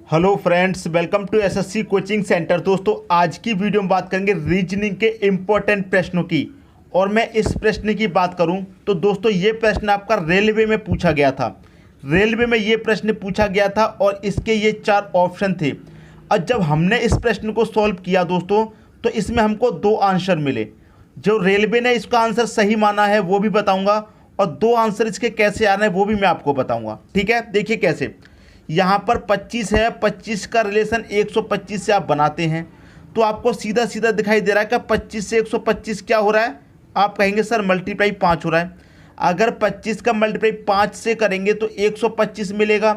Hello friends, welcome to SSC coaching centre. दोस्तों, आज की वीडियो में बात करेंगे रीजनिंग के इम्पोर्टेंट प्रश्नों की। और मैं इस प्रश्न की बात करूं तो दोस्तों ये प्रश्न आपका रेलवे में पूछा गया था। रेलवे में ये प्रश्न पूछा गया था और इसके ये 4 ऑप्शन थे। और जब हमने इस प्रश्न को सॉल्व किया दोस्तों, तो इसमें हमको 2 आंसर मिले। जो रेलवे ने इसका आंसर सही माना है वो भी बताऊँगा, और 2 आंसर इसके कैसे आ रहे हैं वो भी मैं आपको बताऊँगा। ठीक है, देखिए कैसे। यहाँ पर 25 है, 25 का रिलेशन 125 से आप बनाते हैं तो आपको सीधा सीधा दिखाई दे रहा है कि 25 से 125 क्या हो रहा है। आप कहेंगे सर मल्टीप्लाई 5 हो रहा है। अगर 25 का मल्टीप्लाई 5 से करेंगे तो 125 मिलेगा।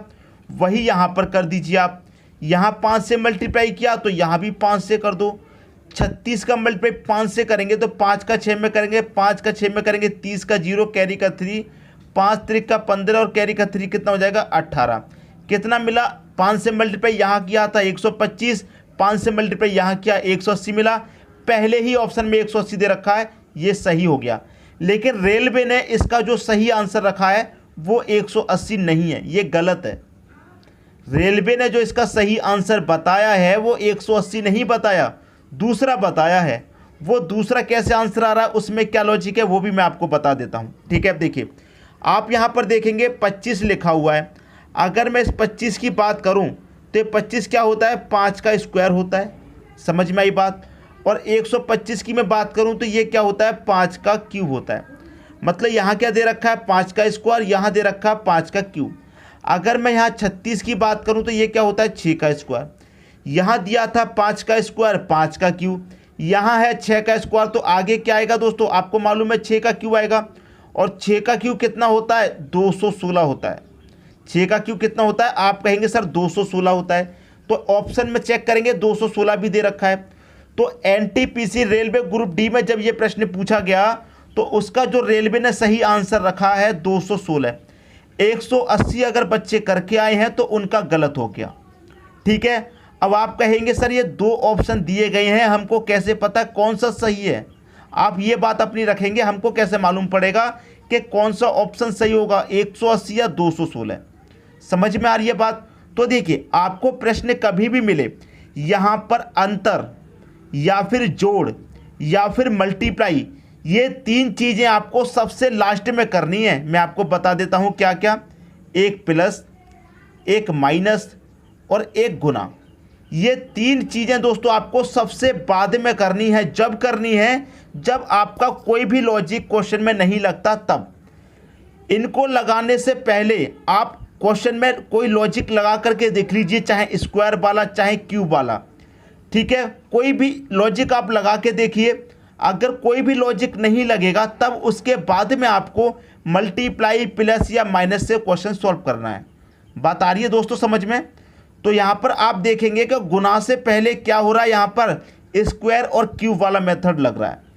वही यहाँ पर कर दीजिए आप। यहाँ 5 से मल्टीप्लाई किया तो यहाँ भी 5 से कर दो। 36 का मल्टीप्लाई 5 से करेंगे तो 5 का 6 में करेंगे, 5 का 6 में करेंगे, 30 का 0, कैरी का 3, 5 त्रिक का 15 और कैरी का 3 कितना हो जाएगा 18। कितना मिला? 5 से मल्टीप्लाई यहाँ किया था 125, 5 से मल्टीप्लाई यहाँ किया 180 मिला। पहले ही ऑप्शन में 180 दे रखा है, ये सही हो गया। लेकिन रेलवे ने इसका जो सही आंसर रखा है वो 180 नहीं है, ये गलत है। रेलवे ने जो इसका सही आंसर बताया है वो 180 नहीं बताया, दूसरा बताया है। वो दूसरा कैसे आंसर आ रहा है, उसमें क्या लॉजिक है वो भी मैं आपको बता देता हूँ। ठीक है, देखिए आप यहाँ पर देखेंगे 25 लिखा हुआ है। अगर मैं इस 25 की बात करूं तो ये 25 क्या होता है, 5 का स्क्वायर होता है। समझ में आई बात। और 125 की मैं बात करूं तो ये क्या होता है, 5 का क्यूब होता है। मतलब यहाँ क्या दे रखा है, 5 का स्क्वायर, यहाँ दे रखा है 5 का क्यूब। अगर मैं यहाँ 36 की बात करूँ तो ये क्या होता है, 6 का स्क्वायर। यहाँ दिया था 5 का स्क्वायर, 5 का क्यूब। यहाँ है 6 का स्क्वायर, तो आगे क्या आएगा दोस्तों, आपको मालूम है 6 का क्यूब आएगा। और 6 का क्यूब कितना होता है, 216 होता है। 6 का क्यूब कितना होता है, आप कहेंगे सर 216 होता है। तो ऑप्शन में चेक करेंगे 216 भी दे रखा है। तो एनटीपीसी रेलवे ग्रुप डी में जब ये प्रश्न पूछा गया तो उसका जो रेलवे ने सही आंसर रखा है 216। 180 अगर बच्चे करके आए हैं तो उनका गलत हो गया। ठीक है, अब आप कहेंगे सर ये 2 ऑप्शन दिए गए हैं, हमको कैसे पता कौन सा सही है। आप ये बात अपनी रखेंगे, हमको कैसे मालूम पड़ेगा कि कौन सा ऑप्शन सही होगा, 180 या 216। समझ में आ रही है बात। तो देखिए आपको प्रश्न कभी भी मिले यहाँ पर अंतर या फिर जोड़ या फिर मल्टीप्लाई, ये 3 चीज़ें आपको सबसे लास्ट में करनी है। मैं आपको बता देता हूँ क्या क्या। एक प्लस, एक माइनस और एक गुना। ये 3 चीज़ें दोस्तों आपको सबसे बाद में करनी है। जब करनी है जब आपका कोई भी लॉजिक क्वेश्चन में नहीं लगता तब। इनको लगाने से पहले आप क्वेश्चन में कोई लॉजिक लगा करके देख लीजिए, चाहे स्क्वायर वाला चाहे क्यूब वाला। ठीक है, कोई भी लॉजिक आप लगा के देखिए। अगर कोई भी लॉजिक नहीं लगेगा तब उसके बाद में आपको मल्टीप्लाई, प्लस या माइनस से क्वेश्चन सॉल्व करना है। बात आ रही है दोस्तों समझ में। तो यहाँ पर आप देखेंगे कि गुना से पहले क्या हो रहा है, यहाँ पर स्क्वायर और क्यूब वाला मेथड लग रहा है।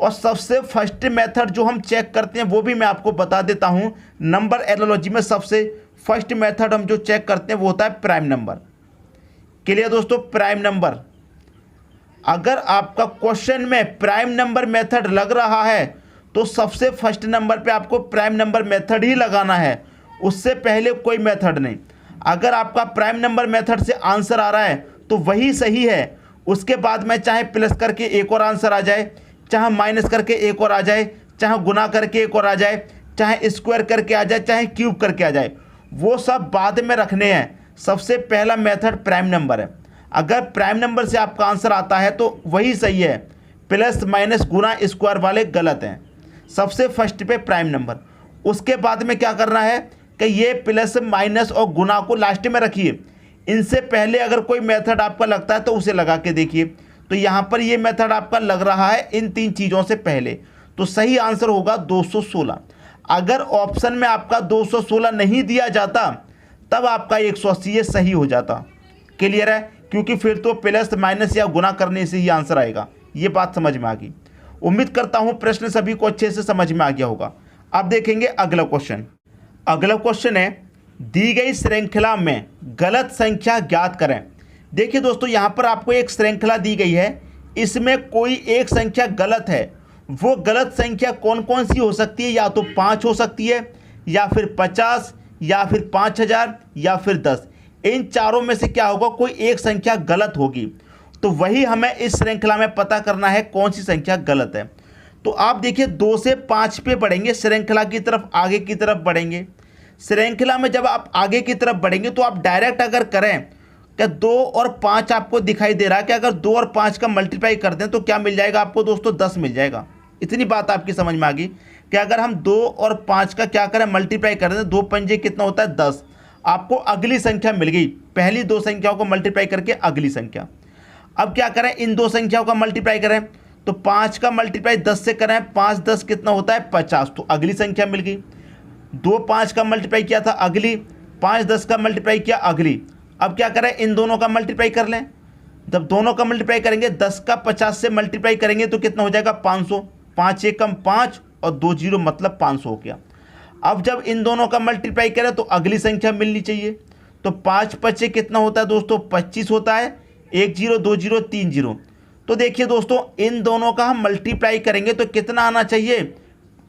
और सबसे फर्स्ट मेथड जो हम चेक करते हैं वो भी मैं आपको बता देता हूँ। नंबर एनालॉजी में सबसे फर्स्ट मेथड हम जो चेक करते हैं वो होता है प्राइम नंबर। क्लियर दोस्तों, प्राइम नंबर। अगर आपका क्वेश्चन में प्राइम नंबर मेथड लग रहा है तो सबसे फर्स्ट नंबर पे आपको प्राइम नंबर मेथड ही लगाना है, उससे पहले कोई मेथड नहीं। अगर आपका प्राइम नंबर मेथड से आंसर आ रहा है तो वही सही है। उसके बाद में चाहे प्लस करके एक और आंसर आ जाए, चाहे माइनस करके एक और आ जाए, चाहे गुना करके एक और आ जाए, चाहे स्क्वायर करके आ जाए, चाहे क्यूब करके आ जाए, वो सब बाद में रखने हैं। सबसे पहला मेथड प्राइम नंबर है। अगर प्राइम नंबर से आपका आंसर आता है तो वही सही है, प्लस माइनस गुना स्क्वायर वाले गलत हैं। सबसे फर्स्ट पे प्राइम नंबर। उसके बाद में क्या करना है कि ये प्लस माइनस और गुना को लास्ट में रखिए। इनसे पहले अगर कोई मेथड आपका लगता है तो उसे लगा के देखिए। तो यहाँ पर ये मेथड आपका लग रहा है इन 3 चीज़ों से पहले, तो सही आंसर होगा 216। अगर ऑप्शन में आपका 216 नहीं दिया जाता तब आपका 180 ये सही हो जाता। क्लियर है, क्योंकि फिर तो प्लस माइनस या गुना करने से ही आंसर आएगा। ये बात समझ में आ गई। उम्मीद करता हूँ प्रश्न सभी को अच्छे से समझ में आ गया होगा। अब देखेंगे अगला क्वेश्चन। अगला क्वेश्चन है, दी गई श्रृंखला में गलत संख्या ज्ञात करें। देखिए दोस्तों यहाँ पर आपको एक श्रृंखला दी गई है, इसमें कोई एक संख्या गलत है। वो गलत संख्या कौन कौन सी हो सकती है, या तो 5 हो सकती है, या फिर 50, या फिर 5000, या फिर 10। इन चारों में से क्या होगा, कोई एक संख्या गलत होगी। तो वही हमें इस श्रृंखला में पता करना है कौन सी संख्या गलत है। तो आप देखिए 2 से 5 पे बढ़ेंगे, श्रृंखला की तरफ आगे की तरफ बढ़ेंगे। श्रृंखला में जब आप आगे की तरफ बढ़ेंगे तो आप डायरेक्ट अगर करें, क्या 2 और 5 आपको दिखाई दे रहा है कि अगर 2 और 5 का मल्टीप्लाई कर दें तो क्या मिल जाएगा आपको दोस्तों, 10 मिल जाएगा। इतनी बात आपकी समझ में आ गई कि अगर हम 2 और 5 का क्या करें, मल्टीप्लाई कर दें, 2 पंजे कितना होता है 10। आपको अगली संख्या मिल गई, पहली 2 संख्याओं को मल्टीप्लाई करके अगली संख्या। अब क्या करें, इन 2 संख्याओं का मल्टीप्लाई करें, तो 5 का मल्टीप्लाई 10 से करें, 5 10 कितना होता है 50, तो अगली संख्या मिल गई। 2 5 का मल्टीप्लाई किया था अगली, 5 10 का मल्टीप्लाई किया अगली। अब क्या करें, इन दोनों का मल्टीप्लाई कर लें। जब दोनों का मल्टीप्लाई करेंगे, 10 का 50 से मल्टीप्लाई करेंगे तो कितना हो जाएगा 500, 5 एकम 5 और 2 जीरो मतलब 500 हो गया। अब जब इन दोनों का मल्टीप्लाई करें तो अगली संख्या मिलनी चाहिए। तो 5 पचे कितना होता है दोस्तों 25 होता है, 1 जीरो 2 जीरो 3 जीरो। तो देखिए दोस्तों, इन दोनों का हम मल्टीप्लाई करेंगे तो कितना आना चाहिए,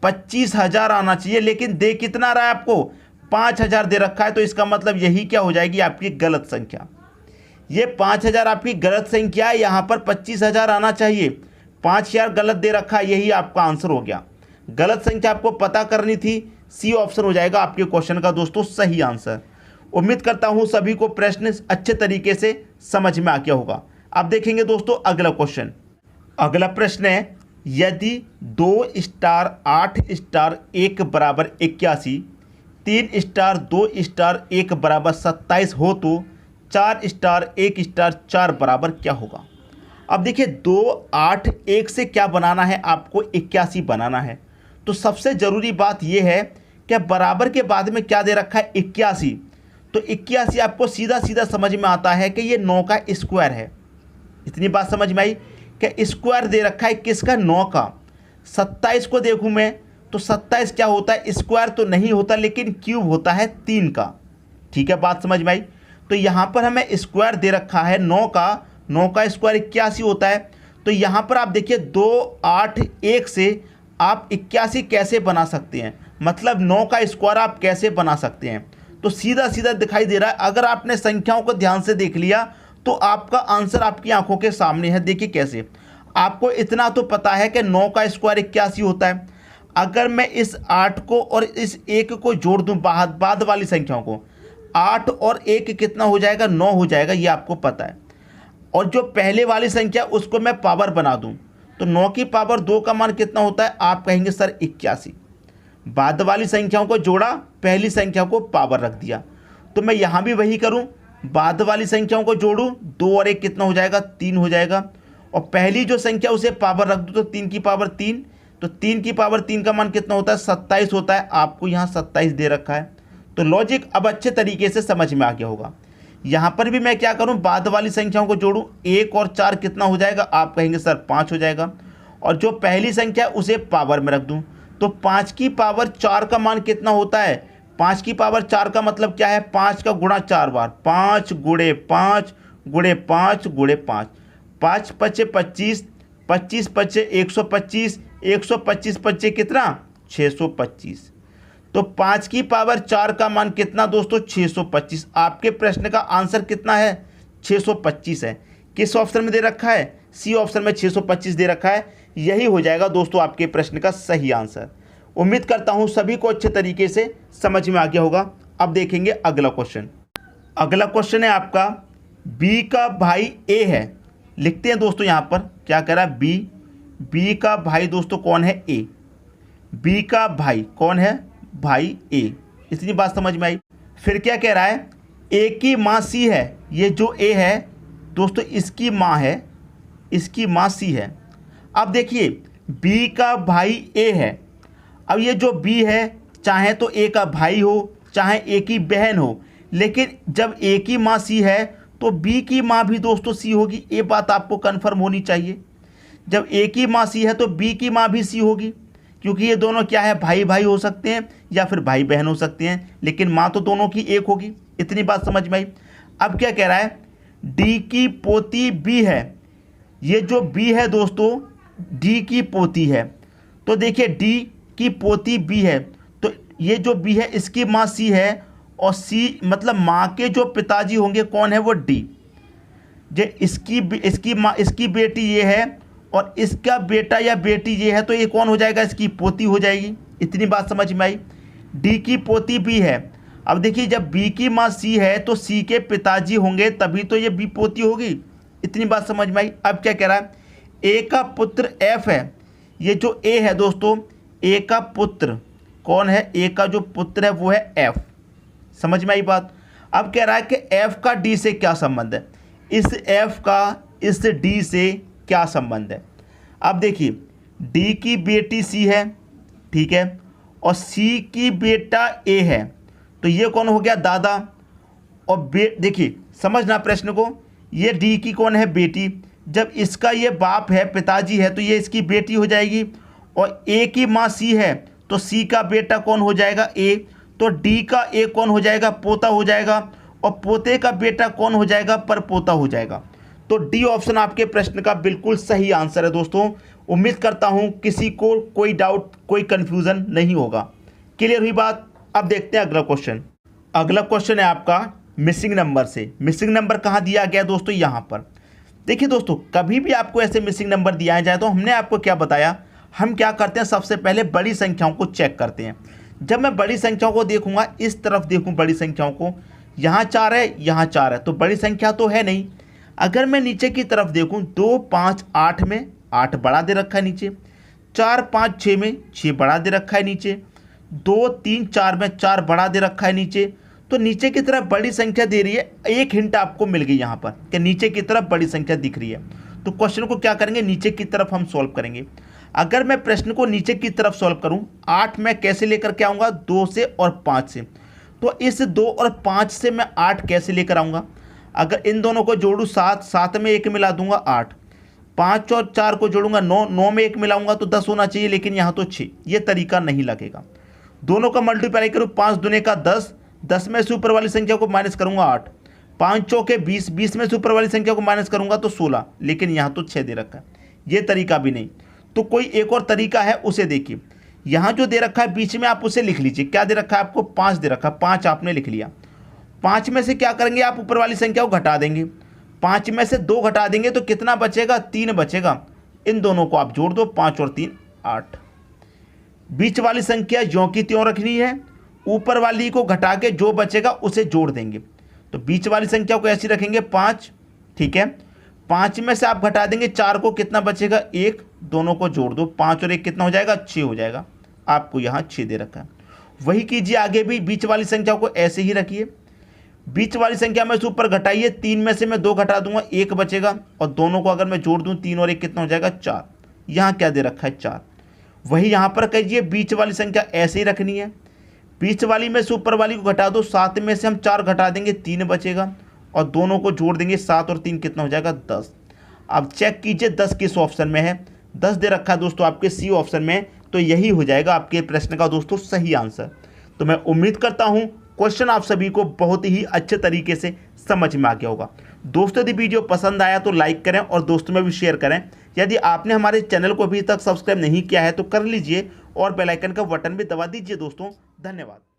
25,000 आना चाहिए। लेकिन दे कितना रहा है आपको, 5,000 दे रखा है। तो इसका मतलब यही क्या हो जाएगी, आपकी गलत संख्या। ये 5,000 आपकी गलत संख्या है, यहाँ पर 25,000 आना चाहिए, 5,000 गलत दे रखा है, यही आपका आंसर हो गया। गलत संख्या आपको पता करनी थी, सी ऑप्शन हो जाएगा आपके क्वेश्चन का दोस्तों सही आंसर। उम्मीद करता हूँ सभी को प्रश्न अच्छे तरीके से समझ में आ गया होगा। अब देखेंगे दोस्तों अगला क्वेश्चन। अगला प्रश्न है, यदि 2 स्टार 8 स्टार 1 बराबर 81, 3 स्टार 2 स्टार 1 बराबर 27 हो तो 4 स्टार 1 स्टार 4 बराबर क्या होगा। अब देखिए 2 8 1 से क्या बनाना है, आपको 81 बनाना है। तो सबसे ज़रूरी बात यह है कि बराबर के बाद में क्या दे रखा है 81। तो 81 आपको सीधा सीधा समझ में आता है कि ये 9 का स्क्वायर है। इतनी बात समझ में आई कि स्क्वायर दे रखा है किसका, 9 का। 27 को देखूं मैं तो 27 क्या होता है, स्क्वायर तो नहीं होता लेकिन क्यूब होता है 3 का। ठीक है, बात समझ में आई। तो यहाँ पर हमें स्क्वायर दे रखा है 9 का, 9 का स्क्वायर 81 होता है। तो यहाँ पर आप देखिए 2 8 1 से आप 81 कैसे बना सकते हैं, मतलब 9 का स्क्वायर आप कैसे बना सकते हैं। तो सीधा सीधा दिखाई दे रहा है। अगर आपने संख्याओं को ध्यान से देख लिया तो आपका आंसर आपकी आंखों के सामने है। देखिए कैसे, आपको इतना तो पता है कि 9 का स्क्वायर 81 होता है। अगर मैं इस 8 को और इस 1 को जोड़ दूं, बाद वाली संख्याओं को, 8 और 1 कितना हो जाएगा, 9 हो जाएगा, ये आपको पता है। और जो पहले वाली संख्या उसको मैं पावर बना दूं तो 9 की पावर 2 का मान कितना होता है, आप कहेंगे सर 81। बाद वाली संख्याओं को जोड़ा, पहली संख्या को पावर रख दिया। तो मैं यहाँ भी वही करूँ, बाद वाली संख्याओं को जोड़ूं, 2 और 1 कितना हो जाएगा, 3 हो जाएगा। और पहली जो संख्या उसे पावर रख दूं तो 3 की पावर 3, तो 3 की पावर 3 का मान कितना होता है, 27 होता है। आपको यहाँ 27 दे रखा है। तो लॉजिक अब अच्छे तरीके से समझ में आ गया होगा। यहाँ पर भी मैं क्या करूँ, बाद वाली संख्याओं को जोड़ूँ, 1 और 4 कितना हो जाएगा, आप कहेंगे सर 5 हो जाएगा। और जो पहली संख्या उसे पावर में रख दूँ तो 5 की पावर 4 का मान कितना होता है, 5 की पावर 4 का मतलब क्या है, 5 का गुणा 4 बार, 5 गुणे 5 गुणे 5 गुणे 5, 5 पचे 25, 25 पचे 125, 125 पचे कितना 625। तो 5 की पावर 4 का मान कितना दोस्तों 625। आपके प्रश्न का आंसर कितना है, 625 है। किस ऑप्शन में दे रखा है, सी ऑप्शन में 625 दे रखा है। यही हो जाएगा दोस्तों आपके प्रश्न का सही आंसर। उम्मीद करता हूं सभी को अच्छे तरीके से समझ में आ गया होगा। अब देखेंगे अगला क्वेश्चन। अगला क्वेश्चन है आपका, बी का भाई ए है। लिखते हैं दोस्तों यहाँ पर क्या कह रहा है, बी का भाई दोस्तों कौन है, ए। बी का भाई कौन है, भाई ए। इतनी बात समझ में आई। फिर क्या कह रहा है, ए की माँ सी है। ये जो ए है दोस्तों इसकी माँ है, इसकी माँ सी है। अब देखिए बी का भाई ए है। अब ये जो बी है चाहे तो ए का भाई हो चाहे ए की बहन हो, लेकिन जब ए की माँ सी है तो बी की माँ भी दोस्तों सी होगी। ये बात आपको कन्फर्म होनी चाहिए। जब ए की माँ सी है तो बी की माँ भी सी होगी, क्योंकि ये दोनों क्या है, भाई भाई हो सकते हैं या फिर भाई बहन हो सकते हैं, लेकिन माँ तो दोनों की एक होगी। इतनी बात समझ में आई। अब क्या कह रहा है, डी की पोती बी है। ये जो बी है दोस्तों डी की पोती है। तो देखिए डी की पोती बी है, तो ये जो बी है इसकी माँ सी है और सी मतलब माँ के जो पिताजी होंगे कौन है वो डी। जो इसकी माँ इसकी बेटी ये है और इसका बेटा या बेटी ये है, तो ये कौन हो जाएगा, इसकी पोती हो जाएगी। इतनी बात समझ में आई। डी की पोती बी है। अब देखिए जब बी की माँ सी है तो सी के पिताजी होंगे तभी तो ये बी पोती होगी। इतनी बात समझ में आई। अब क्या कह रहा है, ए का पुत्र एफ है। ये जो ए है दोस्तों, ए का पुत्र कौन है, ए का जो पुत्र है वो है एफ। समझ में आई बात। अब कह रहा है कि एफ का डी से क्या संबंध है, इस एफ का इस डी से क्या संबंध है। अब देखिए डी की बेटी सी है, ठीक है, और सी की बेटा ए है, तो ये कौन हो गया, दादा। और देखिए समझना प्रश्न को, ये डी की कौन है, बेटी। जब इसका ये बाप है, पिताजी है, तो ये इसकी बेटी हो जाएगी। और ए की माँ सी है तो सी का बेटा कौन हो जाएगा, ए। तो डी का ए कौन हो जाएगा, पोता हो जाएगा। और पोते का बेटा कौन हो जाएगा, परपोता हो जाएगा। तो डी ऑप्शन आपके प्रश्न का बिल्कुल सही आंसर है दोस्तों। उम्मीद करता हूं किसी को कोई डाउट कोई कंफ्यूजन नहीं होगा। क्लियर हुई बात। अब देखते हैं अगला क्वेश्चन। अगला क्वेश्चन है आपका मिसिंग नंबर से। मिसिंग नंबर कहाँ दिया गया दोस्तों, यहाँ पर देखिए दोस्तों, कभी भी आपको ऐसे मिसिंग नंबर दिया जाए तो हमने आपको क्या बताया, हम क्या करते हैं, सबसे पहले बड़ी संख्याओं को चेक करते हैं। जब मैं बड़ी संख्याओं को देखूंगा, इस तरफ देखूं बड़ी संख्याओं को, यहाँ 4 है, यहाँ 4 है, तो बड़ी संख्या तो है नहीं। अगर मैं नीचे की तरफ देखूं, 2 5 8 में 8 बढ़ा दे रखा है नीचे, 4 5 6 में 6 बढ़ा दे रखा है नीचे, 2 3 4 में 4 बढ़ा दे रखा है नीचे। तो नीचे की तरफ बड़ी संख्या दे रही है। एक हिंट आपको मिल गई यहाँ पर कि नीचे की तरफ बड़ी संख्या दिख रही है। तो क्वेश्चन को क्या करेंगे, नीचे की तरफ हम सॉल्व करेंगे। अगर मैं प्रश्न को नीचे की तरफ सॉल्व करूं, 8 मैं कैसे लेकर के आऊँगा, 2 से और 5 से। तो इस 2 और 5 से मैं 8 कैसे लेकर आऊँगा, अगर इन दोनों को जोड़ूँ 7, 7 में 1 मिला दूंगा 8, 5 और 4 को जोड़ूंगा 9, 9 में 1 मिलाऊंगा तो 10 होना चाहिए, लेकिन यहाँ तो 6। ये तरीका नहीं लगेगा। दोनों का मल्टीप्लाई करूँ, 5 दूने का 10, 10 में से ऊपर वाली संख्या को माइनस करूंगा 8, 5 चौके 20, 20 में से ऊपर वाली संख्या को माइनस करूंगा तो 16, लेकिन यहाँ तो 6 दे रखा है। ये तरीका भी नहीं। तो कोई एक और तरीका है, उसे देखिए। यहाँ जो दे रखा है बीच में आप उसे लिख लीजिए। क्या दे रखा है आपको, 5 दे रखा है, 5 आपने लिख लिया। 5 में से क्या करेंगे, आप ऊपर वाली संख्या को घटा देंगे। 5 में से 2 घटा देंगे तो कितना बचेगा, 3 बचेगा। इन दोनों को आप जोड़ दो, 5 और 3 8। बीच वाली संख्या ज्यों की त्यों रखनी है, ऊपर वाली को घटा के जो बचेगा उसे जोड़ देंगे। तो बीच वाली संख्या को ऐसी रखेंगे 5, ठीक है। 5 में से आप घटा देंगे 4 को, कितना बचेगा 1, दोनों को जोड़ दो, 5 और 1 कितना हो जाएगा, 6 हो जाएगा। आपको यहाँ 6 दे रखा है। वही कीजिए आगे भी, बीच वाली संख्या को ऐसे ही रखिए। बीच वाली संख्या में से ऊपर घटाइए, 3 में से मैं 2 घटा दूंगा, 1 बचेगा। और दोनों को अगर मैं जोड़ दूं, 3 और 1 कितना हो जाएगा 4। यहाँ क्या दे रखा है 4। वही यहाँ पर कीजिए, बीच वाली संख्या ऐसे ही रखनी है। बीच वाली में से ऊपर वाली को घटा दो, 7 में से हम 4 घटा देंगे, 3 बचेगा। और दोनों को जोड़ देंगे, 7 और 3 कितना हो जाएगा 10। अब चेक कीजिए 10 किस ऑप्शन में है। 10 दे रखा है दोस्तों आपके सी ऑप्शन में, तो यही हो जाएगा आपके प्रश्न का दोस्तों सही आंसर। तो मैं उम्मीद करता हूं क्वेश्चन आप सभी को बहुत ही अच्छे तरीके से समझ में आ गया होगा। दोस्तों यदि वीडियो पसंद आया तो लाइक करें और दोस्तों में भी शेयर करें। यदि आपने हमारे चैनल को अभी तक सब्सक्राइब नहीं किया है तो कर लीजिए और बेल आइकन का बटन भी दबा दीजिए दोस्तों। धन्यवाद।